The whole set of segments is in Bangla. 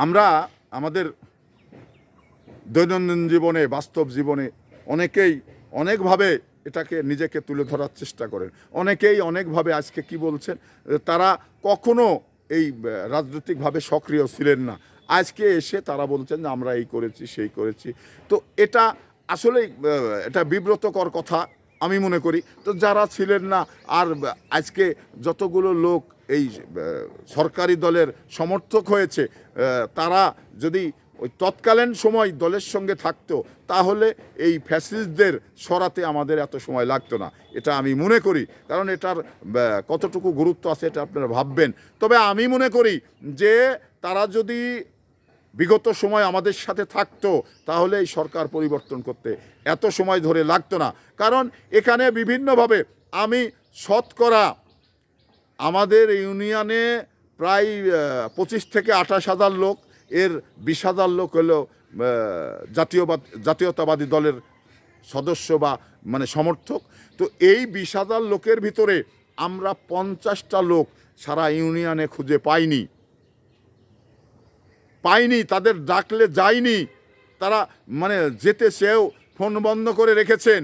আমরা আমাদের দৈনন্দিন জীবনে, বাস্তব জীবনে অনেকেই অনেকভাবে এটাকে নিজেকে তুলে ধরার চেষ্টা করেন। অনেকেই অনেকভাবে আজকে কি বলছেন, তারা কখনো এই রাজনৈতিকভাবে সক্রিয় ছিলেন না, আজকে এসে তারা বলছেন যে আমরা এই করেছি সেই করেছি। তো এটা আসলেই এটা বিব্রতকর কথা আমি মনে করি। তো যারা ছিলেন না, আর আজকে যতগুলো লোক এই সরকারি দলের সমর্থক হয়েছে, তারা যদি ওই তৎকালীন সময় দলের সঙ্গে থাকতো, তাহলে এই ফ্যাসিস্টদের সরাতে আমাদের এত সময় লাগতো না, এটা আমি মনে করি। কারণ এটার কতটুকু গুরুত্ব আছে এটা আপনারা ভাববেন। তবে আমি মনে করি যে তারা যদি বিগত সময় আমাদের সাথে থাকতো, তাহলে এই সরকার পরিবর্তন করতে এত সময় ধরে লাগতো না। কারণ এখানে বিভিন্নভাবে আমি শতকরা আমাদের ইউনিয়নে প্রায় 25 থেকে 28,000 লোক, এর 20,000 লোক হলো জাতীয়তাবাদী দলের সদস্য বা মানে সমর্থক। তো এই 20,000 লোকের ভিতরে আমরা 50টা লোক সারা ইউনিয়নে খুঁজে পাইনি, তাদের ডাকলে যায়নি, তারা মানে যেতে চেয়েও ফোন বন্ধ করে রেখেছেন।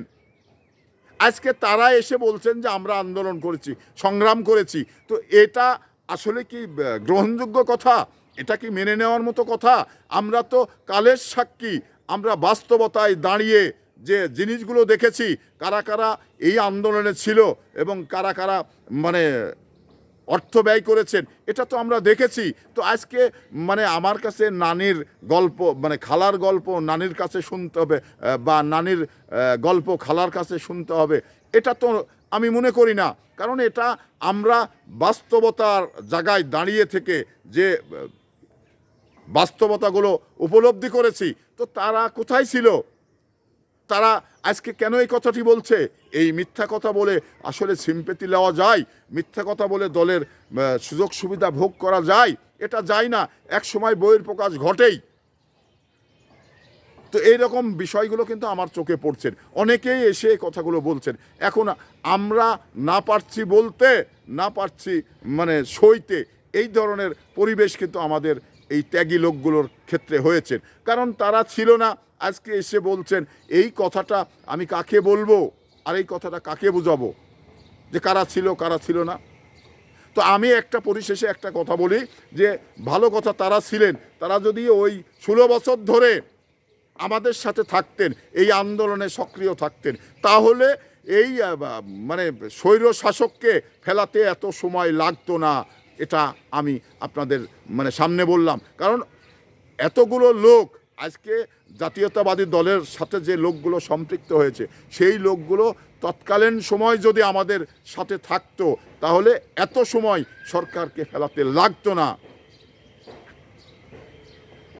আজকে তারা এসে বলছেন যে আমরা আন্দোলন করেছি, সংগ্রাম করেছি। তো এটা আসলে কি গ্রহণযোগ্য কথা? এটা কি মেনে নেওয়ার মতো কথা? আমরা তো কালের সাক্ষী, আমরা বাস্তবতায় দাঁড়িয়ে যে জিনিসগুলো দেখেছি, কারা কারা এই আন্দোলনে ছিল এবং কারা কারা মানে অর্থ ব্যয় করেছেন, এটা তো আমরা দেখেছি। তো আজকে মানে আমার কাছে নানির গল্প, মানে খালার গল্প নানির কাছে শুনতে হবে, বা নানির গল্প খালার কাছে শুনতে হবে, এটা তো আমি মনে করি না। কারণ এটা আমরা বাস্তবতার জায়গায় দাঁড়িয়ে থেকে যে বাস্তবতাগুলো উপলব্ধি করেছি। তো তারা কোথায় ছিল? তারা আজকে কেন এই কথাটি বলছে? এই মিথ্যা কথা বলে আসলে সিম্পেথি নেওয়া যায়? মিথ্যা কথা বলে দলের সুযোগ সুবিধা ভোগ করা যায়? এটা যায় না, এক সময় বইয়ের প্রকাশ ঘটেই। তো এইরকম বিষয়গুলো কিন্তু আমার চোখে পড়ছেন, অনেকেই এসে কথাগুলো বলছেন। এখন আমরা না পারছি বলতে, না পারছি মানে সইতে, এই ধরনের পরিবেশ কিন্তু আমাদের এই ত্যাগী লোকগুলোর ক্ষেত্রে হয়েছে। কারণ তারা ছিল না, আজকে এসে বলছেন। এই কথাটা আমি কাকে বলবো, আর এই কথাটা কাকে বুঝাবো যে কারা ছিল কারা ছিল না? তো আমি একটা পরিশেষে একটা কথা বলি যে ভালো কথা, তারা ছিলেন। তারা যদি ওই 16 বছর ধরে আমাদের সাথে থাকতেন, এই আন্দোলনে সক্রিয় থাকতেন, তাহলে এই মানে স্বৈর শাসককে ফেলাতে এত সময় লাগতো না। এটা আমি আপনাদের মানে সামনে বললাম। কারণ এতগুলো লোক আজকে জাতীয়তাবাদী দলের সাথে যে লোকগুলো সম্পৃক্ত হয়েছে, সেই লোকগুলো তৎকালীন সময় যদি আমাদের সাথে থাকতো, তাহলে এত সময় সরকারকে ফেলাতে লাগতো না।